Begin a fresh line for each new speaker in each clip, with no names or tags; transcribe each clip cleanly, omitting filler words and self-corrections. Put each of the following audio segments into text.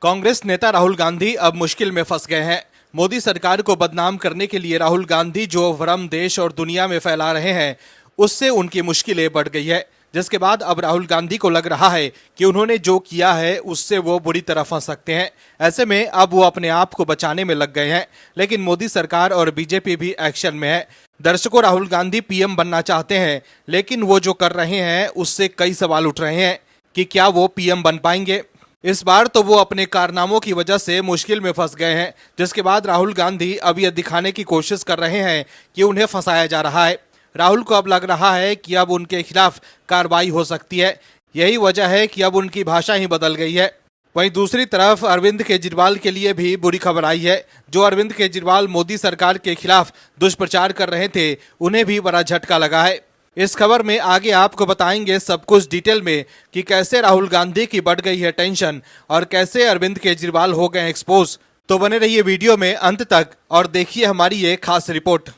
कांग्रेस नेता राहुल गांधी अब मुश्किल में फंस गए हैं। मोदी सरकार को बदनाम करने के लिए राहुल गांधी जो भ्रम देश और दुनिया में फैला रहे हैं, उससे उनकी मुश्किलें बढ़ गई है। जिसके बाद अब राहुल गांधी को लग रहा है कि उन्होंने जो किया है उससे वो बुरी तरह फंस सकते हैं। ऐसे में अब वो अपने आप को बचाने में लग गए हैं, लेकिन मोदी सरकार और बीजेपी भी एक्शन में है। दर्शकों, राहुल गांधी पीएम बनना चाहते हैं, लेकिन वो जो कर रहे हैं उससे कई सवाल उठ रहे हैं कि क्या वो पीएम बन पाएंगे। इस बार तो वो अपने कारनामों की वजह से मुश्किल में फंस गए हैं, जिसके बाद राहुल गांधी अब यह दिखाने की कोशिश कर रहे हैं कि उन्हें फंसाया जा रहा है। राहुल को अब लग रहा है कि अब उनके खिलाफ कार्रवाई हो सकती है। यही वजह है कि अब उनकी भाषा ही बदल गई है। वहीं दूसरी तरफ अरविंद केजरीवाल के लिए भी बुरी खबर आई है। जो अरविंद केजरीवाल मोदी सरकार के खिलाफ दुष्प्रचार कर रहे थे, उन्हें भी बड़ा झटका लगा है। इस खबर में आगे आपको बताएंगे सब कुछ डिटेल में कि कैसे राहुल गांधी की बढ़ गई है टेंशन और कैसे अरविंद केजरीवाल हो गए एक्सपोज। तो बने रहिए वीडियो में अंत तक और देखिए हमारी ये खास रिपोर्ट।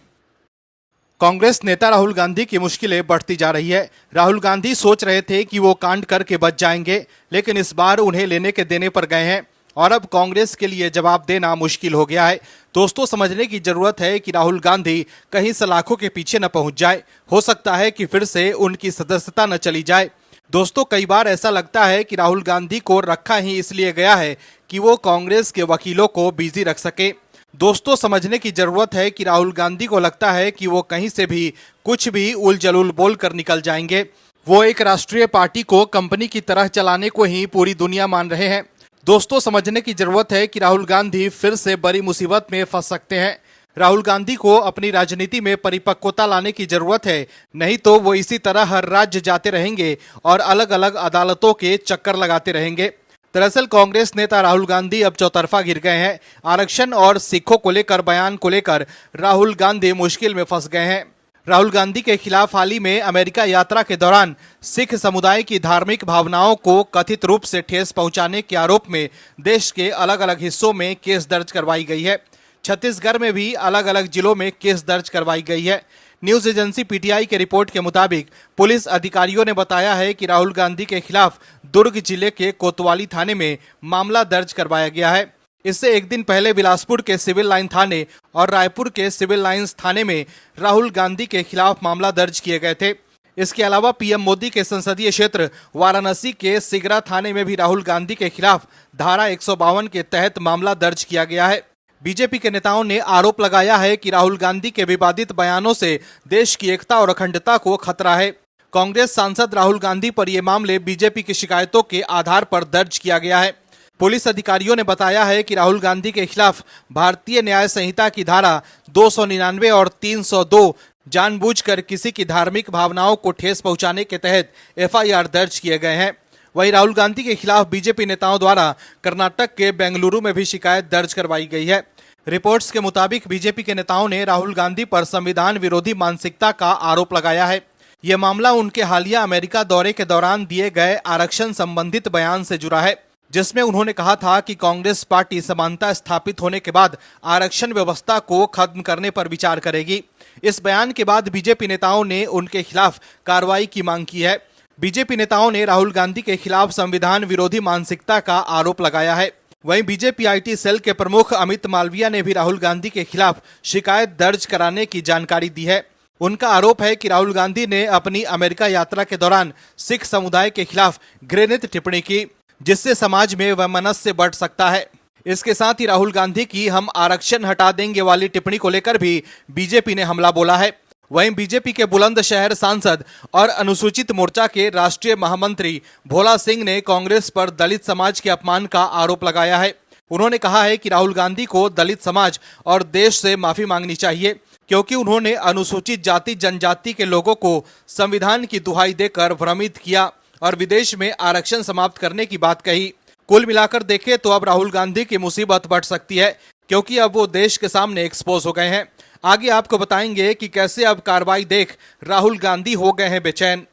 कांग्रेस नेता राहुल गांधी की मुश्किलें बढ़ती जा रही है। राहुल गांधी सोच रहे थे कि वो कांड करके बच जाएंगे, लेकिन इस बार उन्हें लेने के देने पर गए हैं और अब कांग्रेस के लिए जवाब देना मुश्किल हो गया है। दोस्तों, समझने की जरूरत है कि राहुल गांधी कहीं सलाखों के पीछे न पहुंच जाए। हो सकता है कि फिर से उनकी सदस्यता न चली जाए। दोस्तों, कई बार ऐसा लगता है कि राहुल गांधी को रखा ही इसलिए गया है कि वो कांग्रेस के वकीलों को बिजी रख सके। दोस्तों, समझने की जरूरत है कि राहुल गांधी को लगता है कि वो कहीं से भी कुछ भी उल जलूल बोल कर निकल जाएंगे। वो एक राष्ट्रीय पार्टी को कंपनी की तरह चलाने को ही पूरी दुनिया मान रहे हैं। दोस्तों, समझने की जरूरत है कि राहुल गांधी फिर से बड़ी मुसीबत में फंस सकते हैं। राहुल गांधी को अपनी राजनीति में परिपक्वता लाने की जरूरत है, नहीं तो वो इसी तरह हर राज्य जाते रहेंगे और अलग अलग अदालतों के चक्कर लगाते रहेंगे। दरअसल कांग्रेस नेता राहुल गांधी अब चौतरफा घिर गए हैं। आरक्षण और सिखों को लेकर बयान को लेकर राहुल गांधी मुश्किल में फंस गए हैं। राहुल गांधी के खिलाफ हाल ही में अमेरिका यात्रा के दौरान सिख समुदाय की धार्मिक भावनाओं को कथित रूप से ठेस पहुंचाने के आरोप में देश के अलग अलग हिस्सों में केस दर्ज करवाई गई है। छत्तीसगढ़ में भी अलग अलग जिलों में केस दर्ज करवाई गई है। न्यूज एजेंसी पीटीआई के रिपोर्ट के मुताबिक पुलिस अधिकारियों ने बताया है कि राहुल गांधी के खिलाफ दुर्ग जिले के कोतवाली थाने में मामला दर्ज करवाया गया है। इससे एक दिन पहले बिलासपुर के सिविल लाइन थाने और रायपुर के सिविल लाइंस थाने में राहुल गांधी के खिलाफ मामला दर्ज किए गए थे। इसके अलावा पीएम मोदी के संसदीय क्षेत्र वाराणसी के सिगरा थाने में भी राहुल गांधी के खिलाफ धारा 152 के तहत मामला दर्ज किया गया है। बीजेपी के नेताओं ने आरोप लगाया है कि राहुल गांधी के विवादित बयानों से देश की एकता और अखंडता को खतरा है। कांग्रेस सांसद राहुल गांधी पर ये मामले बीजेपी की शिकायतों के आधार पर दर्ज किया गया है। पुलिस अधिकारियों ने बताया है कि राहुल गांधी के खिलाफ भारतीय न्याय संहिता की धारा 299 और 302 जानबूझकर किसी की धार्मिक भावनाओं को ठेस पहुंचाने के तहत एफआईआर दर्ज किए गए हैं। वहीं राहुल गांधी के खिलाफ बीजेपी नेताओं द्वारा कर्नाटक के बेंगलुरु में भी शिकायत दर्ज करवाई गई है। रिपोर्ट्स के मुताबिक बीजेपी के नेताओं ने राहुल गांधी पर संविधान विरोधी मानसिकता का आरोप लगाया है। यह मामला उनके हालिया अमेरिका दौरे के दौरान दिए गए आरक्षण संबंधित बयान से जुड़ा है, जिसमें उन्होंने कहा था कि कांग्रेस पार्टी समानता स्थापित होने के बाद आरक्षण व्यवस्था को खत्म करने पर विचार करेगी। इस बयान के बाद बीजेपी नेताओं ने उनके खिलाफ कार्रवाई की मांग की है। बीजेपी नेताओं ने राहुल गांधी के खिलाफ संविधान विरोधी मानसिकता का आरोप लगाया है। वहीं बीजेपी आईटी सेल के प्रमुख अमित मालविया ने भी राहुल गांधी के खिलाफ शिकायत दर्ज कराने की जानकारी दी है। उनका आरोप है कि राहुल गांधी ने अपनी अमेरिका यात्रा के दौरान सिख समुदाय के खिलाफ घृणित टिप्पणी की, जिससे समाज में वैमनस्य बढ़ सकता है। इसके साथ ही राहुल गांधी की हम आरक्षण हटा देंगे वाली टिप्पणी को लेकर भी बीजेपी ने हमला बोला है। वहीं बीजेपी के बुलंदशहर सांसद और अनुसूचित मोर्चा के राष्ट्रीय महामंत्री भोला सिंह ने कांग्रेस पर दलित समाज के अपमान का आरोप लगाया है। उन्होंने कहा है कि राहुल गांधी को दलित समाज और देश से माफी मांगनी चाहिए, क्योंकि उन्होंने अनुसूचित जाति जनजाति के लोगों को संविधान की दुहाई देकर भ्रमित किया और विदेश में आरक्षण समाप्त करने की बात कही। कुल मिलाकर देखें तो अब राहुल गांधी की मुसीबत बढ़ सकती है, क्योंकि अब वो देश के सामने एक्सपोज हो गए हैं। आगे आपको बताएंगे कि कैसे अब कार्रवाई देख राहुल गांधी हो गए हैं बेचैन।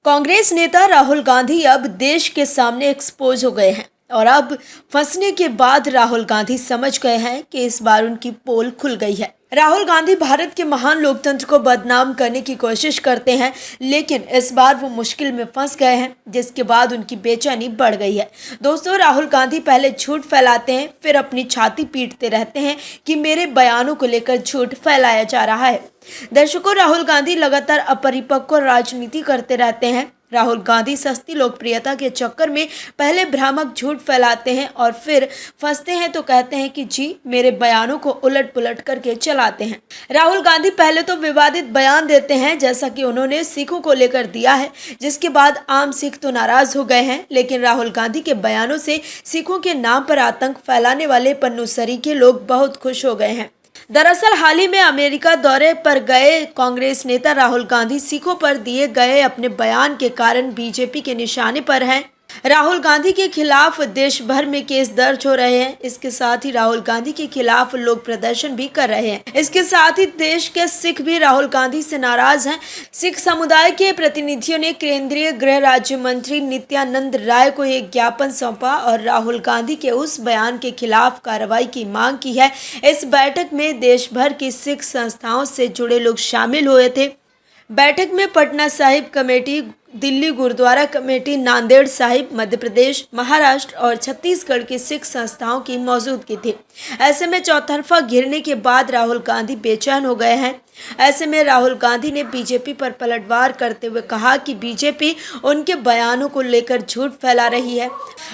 कांग्रेस नेता राहुल गांधी अब देश के सामने एक्सपोज हो गए हैं और अब फंसने के बाद राहुल गांधी समझ गए हैं कि इस बार उनकी पोल खुल गई है। राहुल गांधी भारत के महान लोकतंत्र को बदनाम करने की कोशिश करते हैं, लेकिन इस बार वो मुश्किल में फंस गए हैं, जिसके बाद उनकी बेचैनी बढ़ गई है। दोस्तों, राहुल गांधी पहले झूठ फैलाते हैं, फिर अपनी छाती पीटते रहते हैं कि मेरे बयानों को लेकर झूठ फैलाया जा रहा है। दर्शकों, राहुल गांधी लगातार अपरिपक्व राजनीति करते रहते हैं। राहुल गांधी सस्ती लोकप्रियता के चक्कर में पहले भ्रामक झूठ फैलाते हैं और फिर फंसते हैं तो कहते हैं कि जी मेरे बयानों को उलट पुलट करके चलाते हैं। राहुल गांधी पहले तो विवादित बयान देते हैं, जैसा कि उन्होंने सिखों को लेकर दिया है, जिसके बाद आम सिख तो नाराज हो गए हैं। लेकिन राहुल गांधी के बयानों से सिखों के नाम पर आतंक फैलाने वाले पन्नू सरीखे लोग बहुत खुश हो गए हैं। दरअसल हाल ही में अमेरिका दौरे पर गए कांग्रेस नेता राहुल गांधी सिखों पर दिए गए अपने बयान के कारण बीजेपी के निशाने पर हैं। राहुल गांधी के खिलाफ देश भर में केस दर्ज हो रहे हैं। इसके साथ ही राहुल गांधी के खिलाफ लोग प्रदर्शन भी कर रहे हैं। इसके साथ ही देश के सिख भी राहुल गांधी से नाराज हैं। सिख समुदाय के प्रतिनिधियों ने केंद्रीय गृह राज्य मंत्री नित्यानंद राय को एक ज्ञापन सौंपा और राहुल गांधी के उस बयान के खिलाफ कार्रवाई की मांग की है। इस बैठक में देश भर की सिख संस्थाओं से जुड़े लोग शामिल हुए थे। बैठक में पटना साहिब कमेटी, दिल्ली गुरुद्वारा कमेटी, नांदेड़ साहिब, मध्य प्रदेश, महाराष्ट्र और छत्तीसगढ़ की सिख संस्थाओं की मौजूदगी थी। ऐसे में चौतरफा घिरने के बाद राहुल गांधी बेचैन हो गए हैं। ऐसे में राहुल गांधी ने बीजेपी पर पलटवार करते हुए कहा कि बीजेपी उनके बयानों को लेकर झूठ फैला रही है।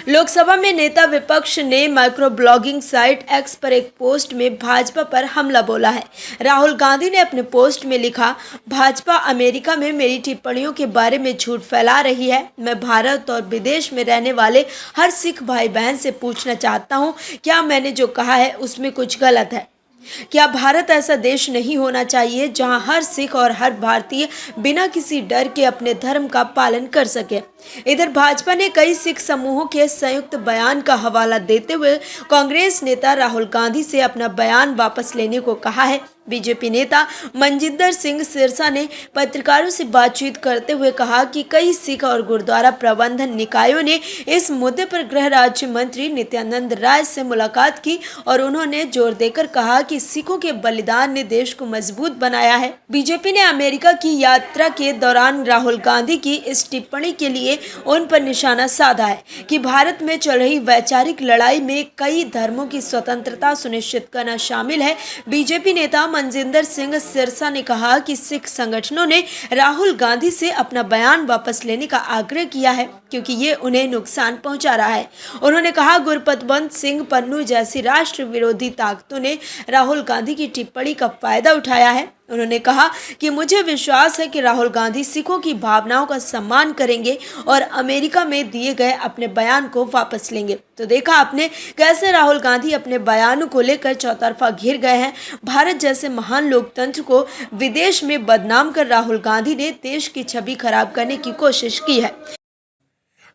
लोकसभा में नेता विपक्ष ने माइक्रो ब्लॉगिंग साइट एक्स पर एक पोस्ट में भाजपा पर हमला बोला है। राहुल गांधी ने अपने पोस्ट में लिखा, भाजपा अमेरिका में मेरी टिप्पणियों के बारे में झूठ फैला रही है। मैं भारत और विदेश में रहने वाले हर सिख भाई बहन से पूछना चाहता हूँ, क्या मैंने जो कहा है उसमें कुछ गलत है? क्या भारत ऐसा देश नहीं होना चाहिए जहां हर सिख और हर भारतीय बिना किसी डर के अपने धर्म का पालन कर सके? इधर भाजपा ने कई सिख समूहों के संयुक्त बयान का हवाला देते हुए कांग्रेस नेता राहुल गांधी से अपना बयान वापस लेने को कहा है। बीजेपी नेता मनजिंदर सिंह सिरसा ने पत्रकारों से बातचीत करते हुए कहा कि कई सिख और गुरुद्वारा प्रबंधन निकायों ने इस मुद्दे पर गृह राज्य मंत्री नित्यानंद राय से मुलाकात की और उन्होंने जोर देकर कहा कि सिखों के बलिदान ने देश को मजबूत बनाया है। बीजेपी ने अमेरिका की यात्रा के दौरान राहुल गांधी की इस टिप्पणी के लिए उन पर निशाना साधा है कि भारत में चल रही वैचारिक लड़ाई में कई धर्मों की स्वतंत्रता सुनिश्चित करना शामिल है। बीजेपी नेता मनजिंदर सिंह सिरसा ने कहा कि सिख संगठनों ने राहुल गांधी से अपना बयान वापस लेने का आग्रह किया है क्योंकि ये उन्हें नुकसान पहुंचा रहा है। उन्होंने कहा, गुरपतवंत सिंह पन्नू जैसी राष्ट्र विरोधी ताकतों ने राहुल गांधी की टिप्पणी का फायदा उठाया है। उन्होंने कहा कि मुझे विश्वास है कि राहुल गांधी सिखों की भावनाओं का सम्मान करेंगे और अमेरिका में दिए गए अपने बयान को वापस लेंगे। तो देखा आपने कैसे राहुल गांधी अपने बयानों को लेकर चौतरफा घिर गए हैं। भारत जैसे महान लोकतंत्र को विदेश में बदनाम कर राहुल गांधी ने देश की छवि खराब करने की कोशिश की है।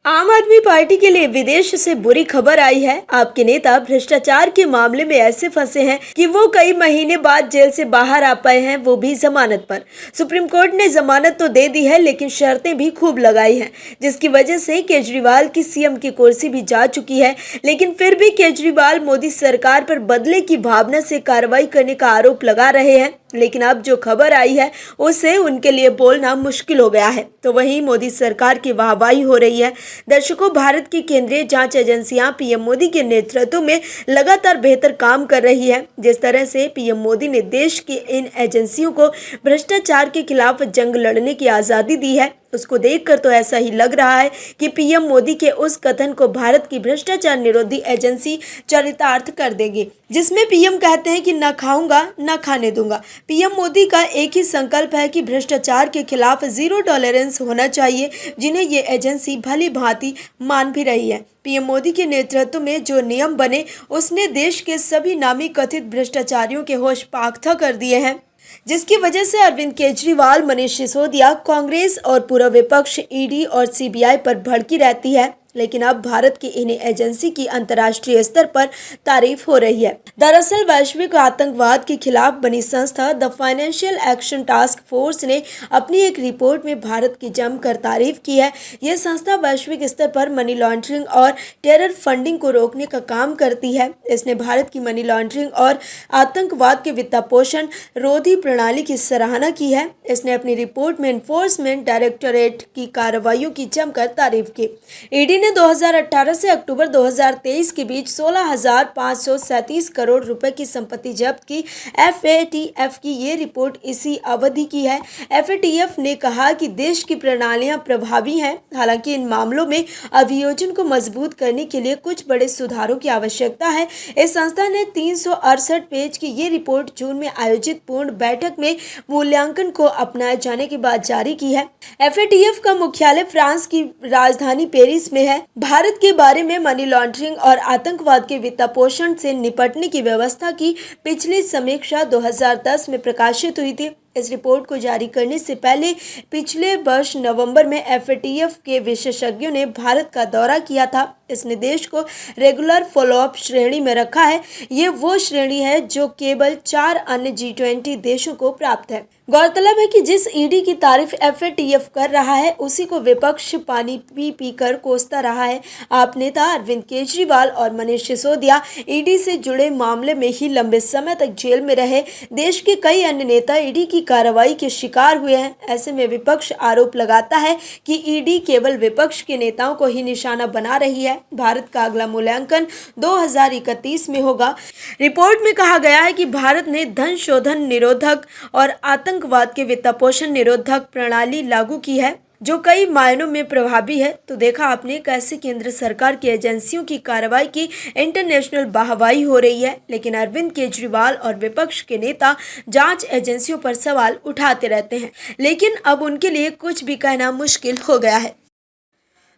आम आदमी पार्टी के लिए विदेश से बुरी खबर आई है। आपके नेता भ्रष्टाचार के मामले में ऐसे फंसे हैं कि वो कई महीने बाद जेल से बाहर आ पाए हैं, वो भी जमानत पर। सुप्रीम कोर्ट ने जमानत तो दे दी है लेकिन शर्तें भी खूब लगाई हैं, जिसकी वजह से केजरीवाल की सीएम की कुर्सी भी जा चुकी है। लेकिन फिर भी केजरीवाल मोदी सरकार पर बदले की भावना से कार्रवाई करने का आरोप लगा रहे हैं। लेकिन अब जो खबर आई है उससे उनके लिए बोलना मुश्किल हो गया है। तो वहीं मोदी सरकार की वाहवाही हो रही है। दर्शकों, भारत की केंद्रीय जांच एजेंसियां पीएम मोदी के नेतृत्व में लगातार बेहतर काम कर रही है। जिस तरह से पीएम मोदी ने देश की इन एजेंसियों को भ्रष्टाचार के खिलाफ जंग लड़ने की आज़ादी दी है, उसको देखकर तो ऐसा ही लग रहा है कि पीएम मोदी के उस कथन को भारत की भ्रष्टाचार निरोधी एजेंसी चरितार्थ कर देगी, जिसमें पीएम कहते हैं कि न खाऊंगा न खाने दूंगा। पीएम मोदी का एक ही संकल्प है कि भ्रष्टाचार के खिलाफ जीरो टॉलरेंस होना चाहिए, जिन्हें ये एजेंसी भली भांति मान भी रही है। पीएम मोदी के नेतृत्व में जो नियम बने उसने देश के सभी नामी कथित भ्रष्टाचारियों के होश पाखता कर दिए हैं, जिसकी वजह से अरविंद केजरीवाल, मनीष सिसोदिया, कांग्रेस और पूरा विपक्ष ईडी और सीबीआई पर भड़की रहती है। लेकिन अब भारत की इन एजेंसी की अंतर्राष्ट्रीय स्तर पर तारीफ हो रही है। दरअसल वैश्विक आतंकवाद के खिलाफ बनी संस्था the financial action task force ने अपनी एक रिपोर्ट में भारत की जमकर तारीफ की है। यह संस्था वैश्विक स्तर पर मनी लॉन्ड्रिंग और टेरर फंडिंग को रोकने का काम करती है। इसने भारत की मनी लॉन्ड्रिंग और आतंकवाद के वित्तपोषण रोधी प्रणाली की सराहना की है। इसने अपनी रिपोर्ट में एनफोर्समेंट डायरेक्टोरेट की कार्रवाइयों की जमकर तारीफ की। ईडी ने 2018 से अक्टूबर 2023 के बीच 16,537 करोड़ रुपए की संपत्ति जब्त की। एफएटीएफ की ये रिपोर्ट इसी अवधि की है। एफएटीएफ ने कहा कि देश की प्रणालियां प्रभावी हैं, हालांकि इन मामलों में अभियोजन को मजबूत करने के लिए कुछ बड़े सुधारों की आवश्यकता है। इस संस्था ने 368 पेज की ये रिपोर्ट जून में आयोजित पूर्ण बैठक में मूल्यांकन को अपनाए जाने के बाद जारी की है। एफएटीएफ का मुख्यालय फ्रांस की राजधानी पेरिस में है। भारत के बारे में मनी लॉन्ड्रिंग और आतंकवाद के वित्तपोषण से निपटने की व्यवस्था की पिछली समीक्षा 2010 में प्रकाशित हुई थी। इस रिपोर्ट को जारी करने से पहले पिछले वर्ष नवंबर में एफएटीएफ के विशेषज्ञों ने भारत का दौरा किया था। इसने देश को रेगुलर फॉलोअप श्रेणी में रखा है। ये वो श्रेणी है जो केवल 4 अन्य G20 देशों को प्राप्त है। गौरतलब है कि जिस ईडी की तारीफ एफएटीएफ कर रहा है उसी को विपक्ष पानी पी कर कोसता रहा है। आप नेता अरविंद केजरीवाल और मनीष सिसोदिया ईडी से जुड़े मामले में ही लंबे समय तक जेल में रहे। देश के कई अन्य नेता ईडी की कार्रवाई के शिकार हुए हैं। ऐसे में विपक्ष आरोप लगाता है कि ईडी केवल विपक्ष के नेताओं को ही निशाना बना रही है। भारत का अगला मूल्यांकन 2031 में होगा। रिपोर्ट में कहा गया है कि भारत ने धन शोधन निरोधक और आतंकवाद के वित्तपोषण निरोधक प्रणाली लागू की है जो कई मायनों में प्रभावी है। तो देखा आपने कैसे केंद्र सरकार की एजेंसियों की कार्रवाई की इंटरनेशनल वाहवाही हो रही है, लेकिन अरविंद केजरीवाल और विपक्ष के नेता जांच एजेंसियों पर सवाल उठाते रहते हैं, लेकिन अब उनके लिए कुछ भी कहना मुश्किल हो गया है।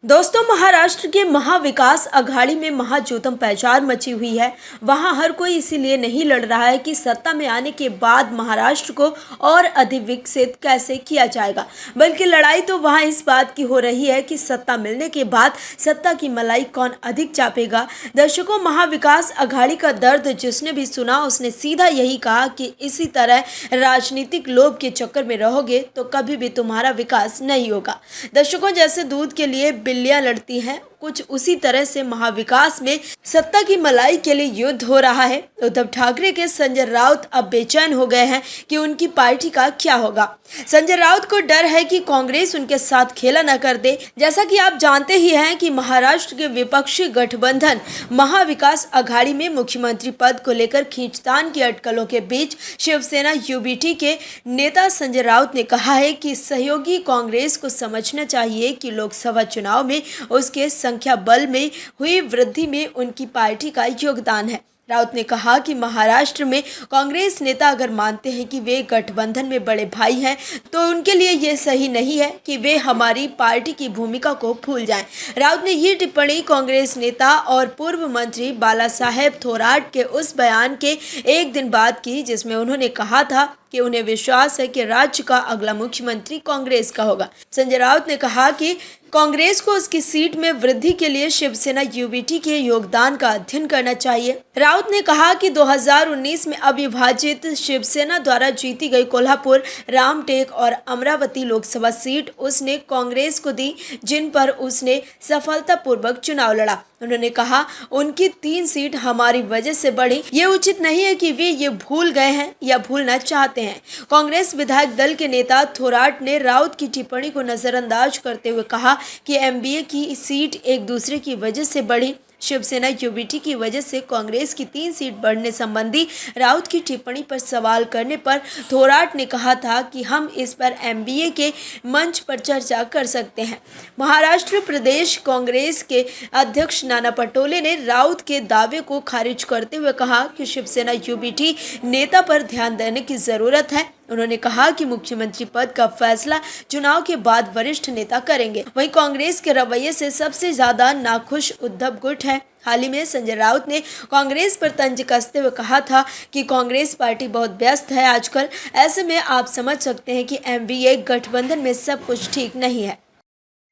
दोस्तों, महाराष्ट्र के महाविकास अघाड़ी में महाजूतम पैचार मची हुई है। वहां हर कोई इसीलिए नहीं लड़ रहा है कि सत्ता में आने के बाद महाराष्ट्र को और अधिक विकसित कैसे किया जाएगा, बल्कि लड़ाई तो वहां इस बात की हो रही है कि सत्ता मिलने के बाद सत्ता की मलाई कौन अधिक चापेगा। दर्शकों, महाविकास अघाड़ी का दर्द जिसने भी सुना उसने सीधा यही कहा कि इसी तरह राजनीतिक लोभ के चक्कर में रहोगे तो कभी भी तुम्हारा विकास नहीं होगा। दर्शकों, जैसे दूध के लिए बिल्लियां लड़ती हैं, कुछ उसी तरह से महाविकास में सत्ता की मलाई के लिए युद्ध हो रहा है। उद्धव ठाकरे के संजय राउत अब बेचैन हो गए हैं कि उनकी पार्टी का क्या होगा। संजय राउत को डर है कि कांग्रेस उनके साथ खेला न कर दे। जैसा कि आप जानते ही हैं कि महाराष्ट्र के विपक्षी गठबंधन महाविकास अघाड़ी में मुख्यमंत्री पद को लेकर खींचतान की अटकलों के बीच शिवसेना यूबीटी के नेता संजय राउत ने कहा है कि सहयोगी कांग्रेस को समझना चाहिए कि लोकसभा चुनाव में उसके संख्या बल में हुई वृद्धि में उनकी पार्टी का योगदान है। राउत ने कहा कि महाराष्ट्र में कांग्रेस नेता अगर मानते हैं कि वे गठबंधन में बड़े भाई हैं तो उनके लिए ये सही नहीं है कि वे हमारी पार्टी की भूमिका को भूल जाएं। राउत ने ये टिप्पणी कांग्रेस नेता और पूर्व मंत्री बाला साहेब थोराट के उस बयान के एक दिन बाद की जिसमें उन्होंने कहा था कि उन्हें विश्वास है कि राज्य का अगला मुख्यमंत्री कांग्रेस का होगा। संजय राउत ने कहा कि कांग्रेस को उसकी सीट में वृद्धि के लिए शिवसेना यूबीटी के योगदान का अध्ययन करना चाहिए। राउत ने कहा कि 2019 में अविभाजित शिवसेना द्वारा जीती गई कोल्हापुर, रामटेक और अमरावती लोकसभा सीट उसने कांग्रेस को दी, जिन पर उसने सफलतापूर्वक चुनाव लड़ा। उन्होंने कहा उनकी 3 सीट हमारी वजह से बढ़ी। ये उचित नहीं है कि वे ये भूल गए हैं या भूलना चाहते हैं। कांग्रेस विधायक दल के नेता थोराट ने राउत की टिप्पणी को नजरअंदाज करते हुए कहा कि एमबीए की सीट एक दूसरे की वजह से बढ़ी। शिवसेना यूबीटी की वजह से कांग्रेस की 3 सीट बढ़ने संबंधी राउत की टिप्पणी पर सवाल करने पर थोराट ने कहा था कि हम इस पर एमबीए के मंच पर चर्चा कर सकते हैं। महाराष्ट्र प्रदेश कांग्रेस के अध्यक्ष नाना पटोले ने राउत के दावे को खारिज करते हुए कहा कि शिवसेना यूबीटी नेता पर ध्यान देने की जरूरत है। उन्होंने कहा कि मुख्यमंत्री पद का फैसला चुनाव के बाद वरिष्ठ नेता करेंगे। वहीं कांग्रेस के रवैये से सबसे ज्यादा नाखुश उद्धव गुट है। हाल ही में संजय राउत ने कांग्रेस पर तंज कसते हुए कहा था कि कांग्रेस पार्टी बहुत व्यस्त है आजकल। ऐसे में आप समझ सकते हैं कि एमबीए गठबंधन में सब कुछ ठीक नहीं है।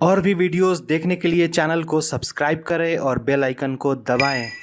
और भी वीडियोस देखने के लिए चैनल को सब्सक्राइब करें और बेल आइकन को दबाएं।